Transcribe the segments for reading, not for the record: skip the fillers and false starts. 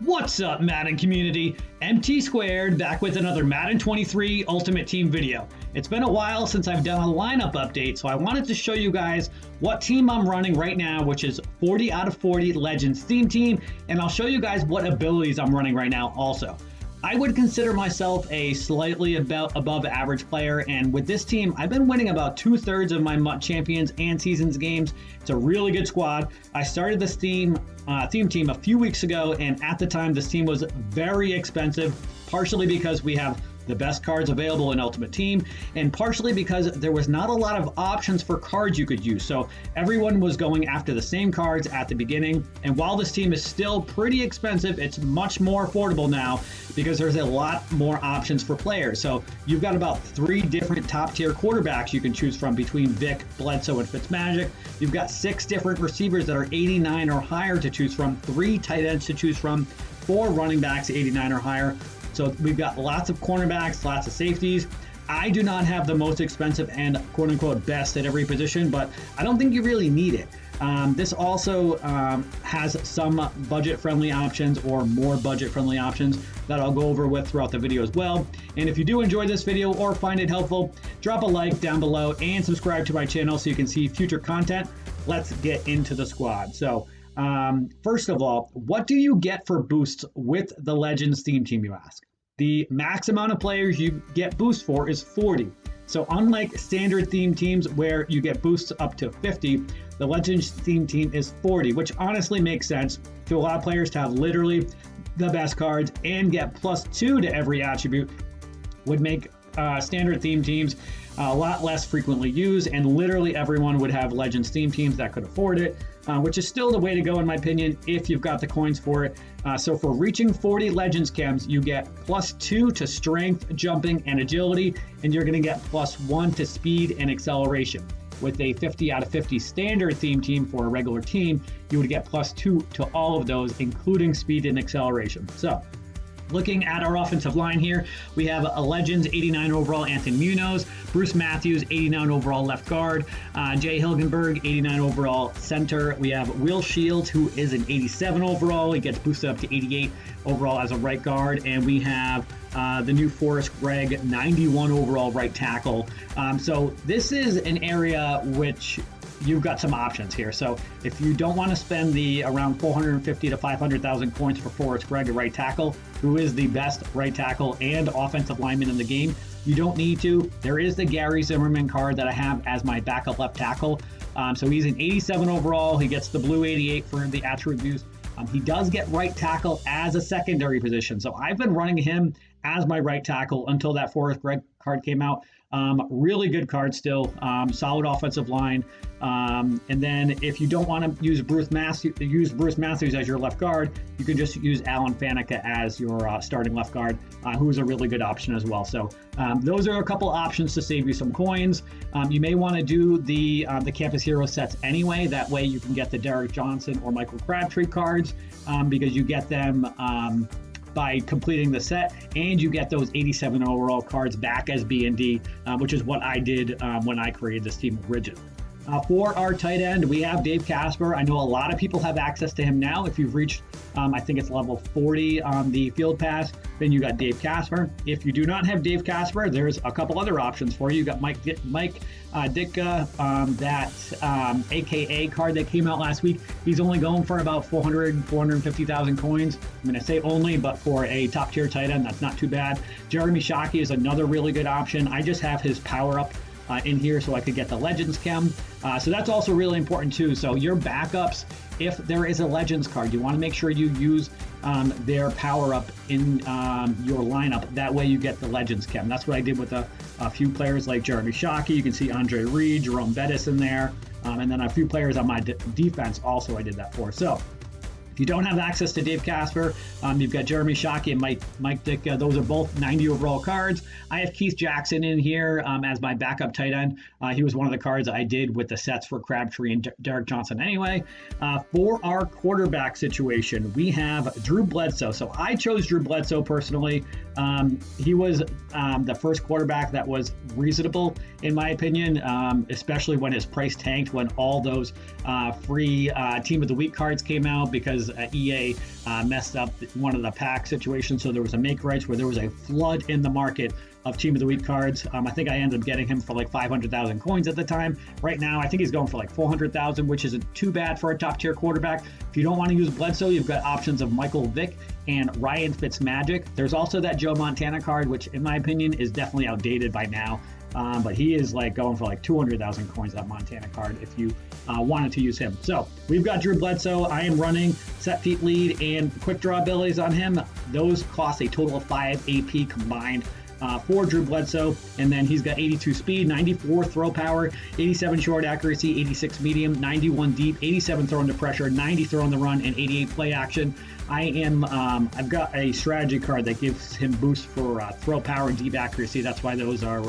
What's up, Madden community? MT Squared back with another Madden 23 Ultimate Team video. It's been a while since I've done a lineup update, so I wanted to show you guys what team I'm running right now, which is 40 out of 40 Legends Theme Team, and I'll show you guys what abilities I'm running right now also. I would consider myself a slightly above average player, and with this team, I've been winning about 2/3 of my MUT Champions and Seasons games. It's a really good squad. I started this theme team a few weeks ago, and at the time, this team was very expensive, partially because we have the best cards available in Ultimate Team, and partially because there was not a lot of options for cards you could use. So everyone was going after the same cards at the beginning. And while this team is still pretty expensive, it's much more affordable now because there's a lot more options for players. So you've got about 3 different top tier quarterbacks you can choose from between Vic, Bledsoe, and Fitzmagic. You've got 6 different receivers that are 89 or higher to choose from, 3 tight ends to choose from, 4 running backs 89 or higher. So we've got lots of cornerbacks, lots of safeties. I do not have the most expensive and quote unquote best at every position, but I don't think you really need it. This also has some budget friendly options or more budget friendly options that I'll go over with throughout the video as well. And if you do enjoy this video or find it helpful, drop a like down below and subscribe to my channel so you can see future content. Let's get into the squad. So first of all, what do you get for boosts with the Legends Theme Team, you ask? The max amount of players you get boosts for is 40. So unlike standard theme teams where you get boosts up to 50, the Legends Theme Team is 40, which honestly makes sense to allow players to have literally the best cards and get +2 to every attribute. Would make standard theme teams a lot less frequently used, and literally everyone would have Legends Theme Teams that could afford it, which is still the way to go in my opinion if you've got the coins for it. So for reaching 40 Legends chems, you get +2 to strength, jumping, and agility, and you're going to get +1 to speed and acceleration. With a 50 out of 50 standard theme team for a regular team, you would get +2 to all of those, including speed and acceleration. So looking at our offensive line here, we have a Legends 89 overall Anthony Munoz, Bruce Matthews 89 overall left guard, Jay Hilgenberg 89 overall center. We have Will Shields, who is an 87 overall. He gets boosted up to 88 overall as a right guard. And we have the new Forrest Gregg 91 overall right tackle. So this is an area which you've got some options here. So if you don't want to spend the around 450 to 500,000 points for Forrest Gregg, a right tackle, who is the best right tackle and offensive lineman in the game, you don't need to. There is the Gary Zimmerman card that I have as my backup left tackle. So he's an 87 overall. He gets the blue 88 for the attribute boost. He does get right tackle as a secondary position. So I've been running him as my right tackle until that Forrest Gregg card came out. Really good card still, solid offensive line. And then if you don't want to use Bruce Matthews as your left guard, you can just use Alan Faneca as your starting left guard, who's a really good option as well. So those are a couple options to save you some coins. You may want to do the Campus Hero sets anyway. That way you can get the Derek Johnson or Michael Crabtree cards because you get them by completing the set, and you get those 87 overall cards back as B&D, which is what I did when I created this team originally. For our tight end, we have Dave Casper. I know a lot of people have access to him now. If you've reached, I think it's level 40 on the field pass, then you got Dave Casper. If you do not have Dave Casper, there's a couple other options for you. You got Mike Ditka, that AKA card that came out last week. He's only going for about 450,000 coins. I'm going to say only, but for a top tier tight end, that's not too bad. Jeremy Shockey is another really good option. I just have his power up in here so I could get the Legends Chem. So that's also really important too. So your backups, if there is a Legends card, you want to make sure you use their power up in your lineup. That way you get the Legends Chem. That's what I did with a few players like Jeremy Shockey. You can see Andre Reed, Jerome Bettis in there. And then a few players on my defense also I did that for. So if you don't have access to Dave Casper, you've got Jeremy Shockey and Mike Ditka. Those are both 90 overall cards. I have Keith Jackson in here as my backup tight end. He was one of the cards I did with the sets for Crabtree and Derek Johnson anyway. For our quarterback situation, we have Drew Bledsoe. So I chose Drew Bledsoe personally. He was the first quarterback that was reasonable, in my opinion, especially when his price tanked when all those free Team of the Week cards came out, because because EA messed up one of the pack situations. So there was a make rights where there was a flood in the market of Team of the Week cards. I think I ended up getting him for like 500,000 coins at the time. Right now, I think he's going for like 400,000, which isn't too bad for a top tier quarterback. If you don't want to use Bledsoe, you've got options of Michael Vick and Ryan Fitzmagic. There's also that Joe Montana card, which in my opinion is definitely outdated by now. But he is like going for like 200,000 coins, that Montana card, if you wanted to use him. So we've got Drew Bledsoe. I am running set feet lead and quick draw abilities on him. Those cost a total of 5 AP combined for Drew Bledsoe. And then he's got 82 speed, 94 throw power, 87 short accuracy, 86 medium, 91 deep, 87 throw under pressure, 90 throw on the run, and 88 play action. I've got a strategy card that gives him boost for throw power and deep accuracy. That's why those are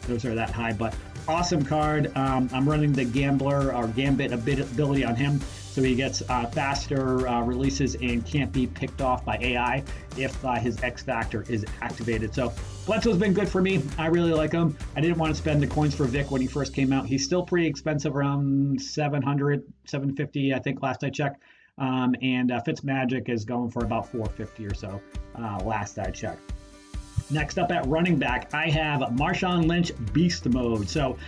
that high, but awesome card. I'm running the Gambler or Gambit ability on him, so he gets faster releases and can't be picked off by AI if his X Factor is activated. So Bledsoe's been good for me. I really like him. I didn't want to spend the coins for Vic when he first came out. He's still pretty expensive, around 700, 750, I think last I checked. And Fitzmagic is going for about 450 or so last I checked. Next up at running back, I have Marshawn Lynch Beast Mode. So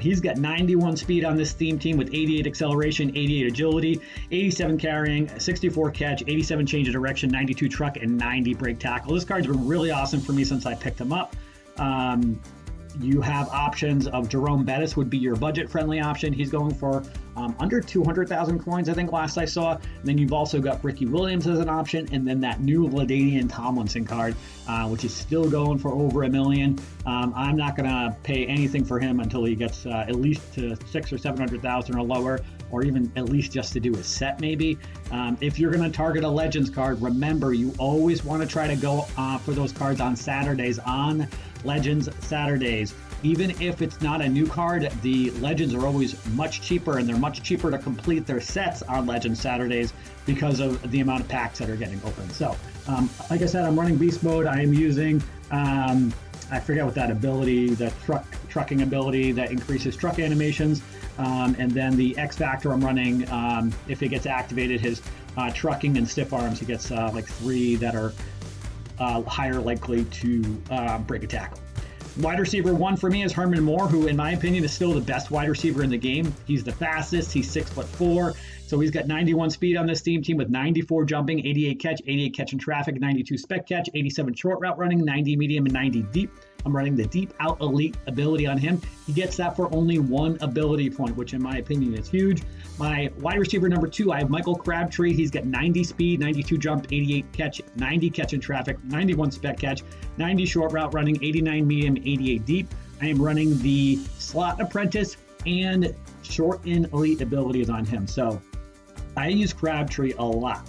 he's got 91 speed on this theme team with 88 acceleration, 88 agility, 87 carrying, 64 catch, 87 change of direction, 92 truck, and 90 break tackle. This card's been really awesome for me since I picked him up. You have options of Jerome Bettis would be your budget-friendly option. He's going for under 200,000 coins, I think, last I saw. And then you've also got Ricky Williams as an option, and then that new LaDainian Tomlinson card, which is still going for over $1 million. I'm not going to pay anything for him until he gets at least to 600,000 or 700,000 or lower, or even at least just to do a set maybe. If you're going to target a Legends card, remember you always want to try to go for those cards on Saturdays, on Legends Saturdays. Even if it's not a new card, the Legends are always much cheaper, and they're much cheaper to complete their sets on Legends Saturdays because of the amount of packs that are getting opened. So, like I said, I'm running Beast Mode. I am using, I forget what that ability, the trucking ability that increases truck animations. And then the X Factor I'm running, if it gets activated, his trucking and stiff arms, he gets like 3 that are higher likely to break a tackle. Wide receiver 1 for me is Herman Moore, who in my opinion is still the best wide receiver in the game. He's the fastest, he's 6'4", so he's got 91 speed on this team with 94 jumping, 88 catch in traffic, 92 spec catch, 87 short route running, 90 medium, and 90 deep. I'm running the deep out elite ability on him. He gets that for only 1 ability point, which in my opinion is huge. My wide receiver number 2, I have Michael Crabtree. He's got 90 speed, 92 jump, 88 catch, 90 catch in traffic, 91 spec catch, 90 short route running, 89 medium, 88 deep. I am running the slot apprentice and short in elite abilities on him. So I use Crabtree a lot.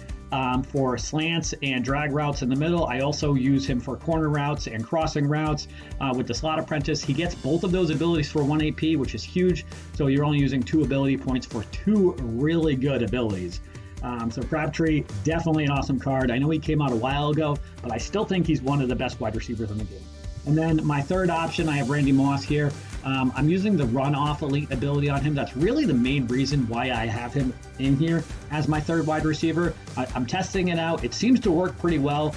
For slants and drag routes in the middle. I also use him for corner routes and crossing routes with the slot apprentice. He gets both of those abilities for 1 AP, which is huge. So you're only using 2 ability points for 2 really good abilities. So Crabtree, definitely an awesome card. I know he came out a while ago, but I still think he's one of the best wide receivers in the game. And then my third option, I have Randy Moss here. I'm using the run-off elite ability on him. That's really the main reason why I have him in here as my third wide receiver. I'm testing it out. It seems to work pretty well.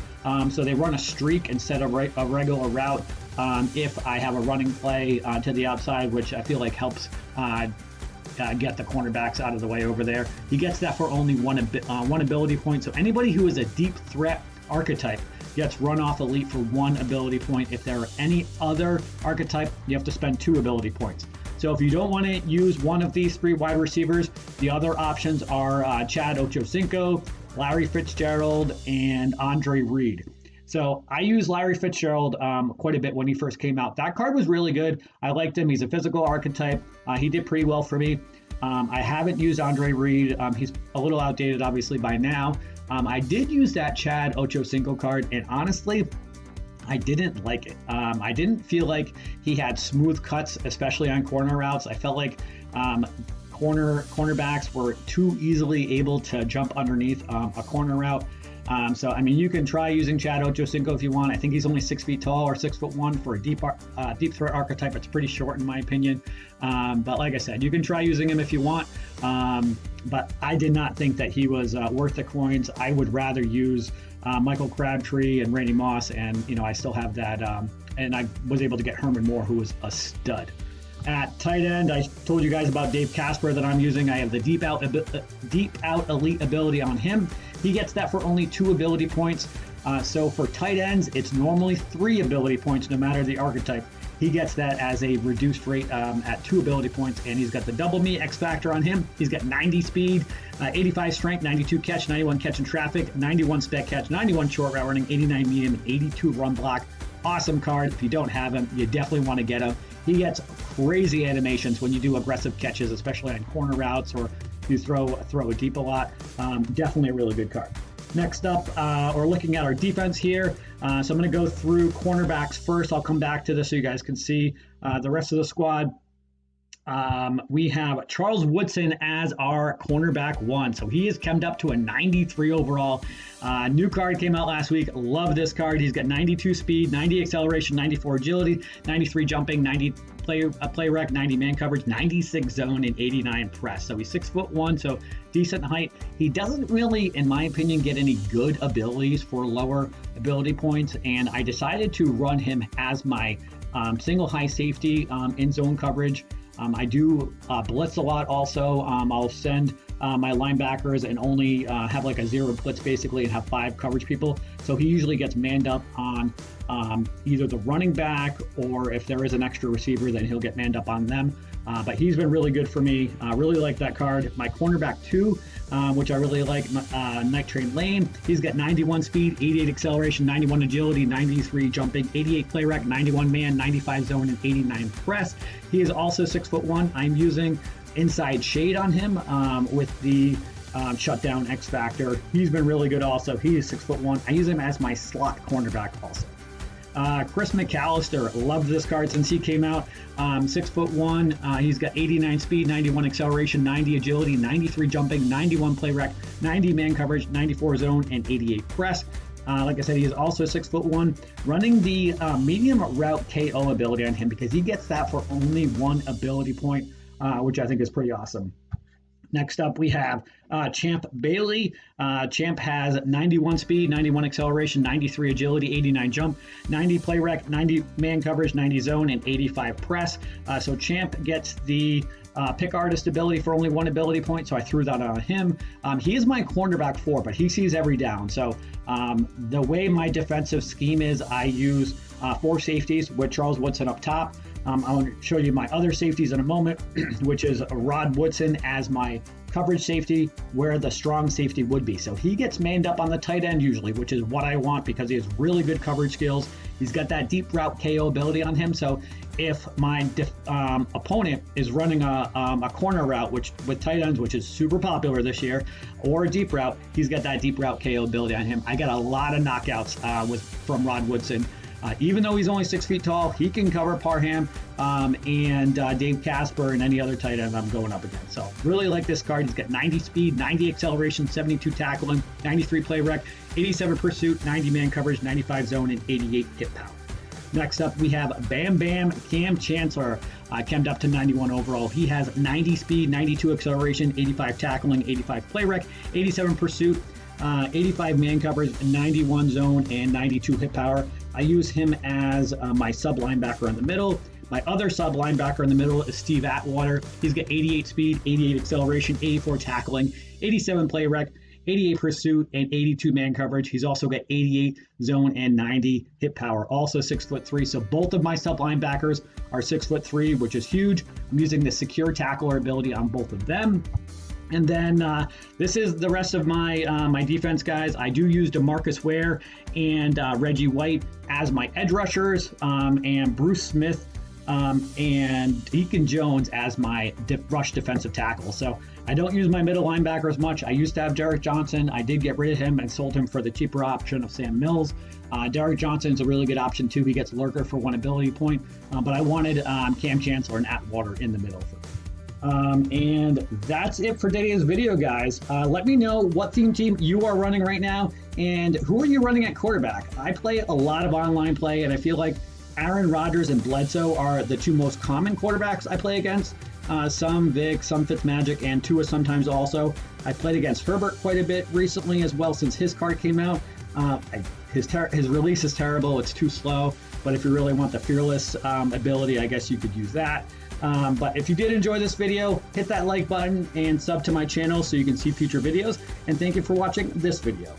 So they run a streak instead of a regular route if I have a running play to the outside, which I feel like helps get the cornerbacks out of the way over there. He gets that for only one ability point. So anybody who is a deep threat archetype gets run off elite for 1 ability point. If there are any other archetype, you have to spend 2 ability points. So if you don't want to use one of these 3 wide receivers, the other options are Chad Ochocinco, Larry Fitzgerald, and Andre Reed. So I used Larry Fitzgerald quite a bit when he first came out. That card was really good. I liked him. He's a physical archetype. He did pretty well for me. I haven't used Andre Reed. He's a little outdated, obviously, by now. I did use that Chad Ochocinco card, and honestly, I didn't like it. I didn't feel like he had smooth cuts, especially on corner routes. I felt like cornerbacks were too easily able to jump underneath a corner route. So, I mean, you can try using Chad Ochocinco if you want. I think he's only 6 feet tall or 6'1" for a deep threat archetype. It's pretty short in my opinion. But like I said, you can try using him if you want. But I did not think that he was worth the coins. I would rather use Michael Crabtree and Randy Moss, and I still have that. And I was able to get Herman Moore, who was a stud. At tight end, I told you guys about Dave Casper that I'm using. I have the deep out elite ability on him. He gets that for only 2 ability points. So for tight ends, it's normally 3 ability points, no matter the archetype. He gets that as a reduced rate at 2 ability points, and he's got the double me X factor on him. He's got 90 speed, 85 strength, 92 catch, 91 catch in traffic, 91 spec catch, 91 short route running, 89 medium, 82 run block. Awesome card. If you don't have him, you definitely want to get him. He gets crazy animations when you do aggressive catches, especially on corner routes or you throw a deep a lot. Definitely a really good card. Next up, we're looking at our defense here. So I'm going to go through cornerbacks first. I'll come back to this so you guys can see the rest of the squad. We have Charles Woodson as our cornerback 1. So he is chemmed up to a 93 overall. New card came out last week. Love this card. He's got 92 speed, 90 acceleration, 94 agility, 93 jumping, 90 play rec, 90 man coverage, 96 zone, and 89 press. So he's 6'1", so decent height. He doesn't really, in my opinion, get any good abilities for lower ability points, and I decided to run him as my single high safety in zone coverage. I do blitz a lot also. I'll send my linebackers and only have like a 0 blitz basically and have 5 coverage people. So he usually gets manned up on either the running back, or if there is an extra receiver, then he'll get manned up on them. But he's been really good for me. Really like that card. My cornerback 2, which I really like, Night Train Lane. He's got 91 speed, 88 acceleration, 91 agility, 93 jumping, 88 play rec, 91 man, 95 zone, and 89 press. He is also 6'1". I'm using inside shade on him with the shutdown X factor. He's been really good also. He is 6'1". I use him as my slot cornerback also. Chris McAllister, loved this card since he came out. 6'1". He's got 89 speed, 91 acceleration, 90 agility, 93 jumping, 91 play rec, 90 man coverage, 94 zone, and 88 press. Like I said, he is also 6'1", running the medium route KO ability on him because he gets that for only 1 ability point, which I think is pretty awesome. Next up, we have Champ Bailey. Champ has 91 speed, 91 acceleration, 93 agility, 89 jump, 90 play rec, 90 man coverage, 90 zone, and 85 press. So Champ gets the pick artist ability for only 1 ability point, so I threw that on him. He is my cornerback 4, but he sees every down. So the way my defensive scheme is, I use 4 safeties with Charles Woodson up top. I'll show you my other safeties in a moment, which is Rod Woodson as my coverage safety, where the strong safety would be. So he gets manned up on the tight end usually, which is what I want because he has really good coverage skills. He's got that deep route KO ability on him. So if my opponent is running a corner route, which with tight ends, which is super popular this year, or a deep route, he's got that deep route KO ability on him. I got a lot of knockouts from Rod Woodson. Even though he's only 6 feet tall, he can cover Parham and Dave Casper and any other tight end I'm going up against. So really like this card. He's got 90 speed, 90 acceleration, 72 tackling, 93 play rec, 87 pursuit, 90 man coverage, 95 zone, and 88 hit power. Next up, we have Bam Bam Cam Chancellor, chemmed up to 91 overall. He has 90 speed, 92 acceleration, 85 tackling, 85 play rec, 87 pursuit, 85 man coverage, 91 zone, and 92 hit power. I use him as my sub linebacker in the middle. My other sub linebacker in the middle is Steve Atwater. He's got 88 speed, 88 acceleration, 84 tackling, 87 play rec, 88 pursuit, and 82 man coverage. He's also got 88 zone and 90 hit power. Also 6'3". So both of my sub linebackers are 6'3", which is huge. I'm using the secure tackler ability on both of them. And then this is the rest of my my defense guys. I do use DeMarcus Ware and Reggie White as my edge rushers, and Bruce Smith and Deacon Jones as my rush defensive tackle. So I don't use my middle linebacker as much. I used to have Derek Johnson. I did get rid of him and sold him for the cheaper option of Sam Mills. Derek Johnson is a really good option too. He gets lurker for 1 ability point, but I wanted Cam Chancellor and Atwater in the middle for me. And that's it for today's video, guys. Let me know what team you are running right now, and who are you running at quarterback? I play a lot of online play, and I feel like Aaron Rodgers and Bledsoe are the two most common quarterbacks I play against. Some Vic, some Fitzmagic, and Tua sometimes also. I played against Herbert quite a bit recently as well since his card came out. His release is terrible. It's too slow. But if you really want the fearless ability, I guess you could use that. But if you did enjoy this video, hit that like button and sub to my channel so you can see future videos. And thank you for watching this video.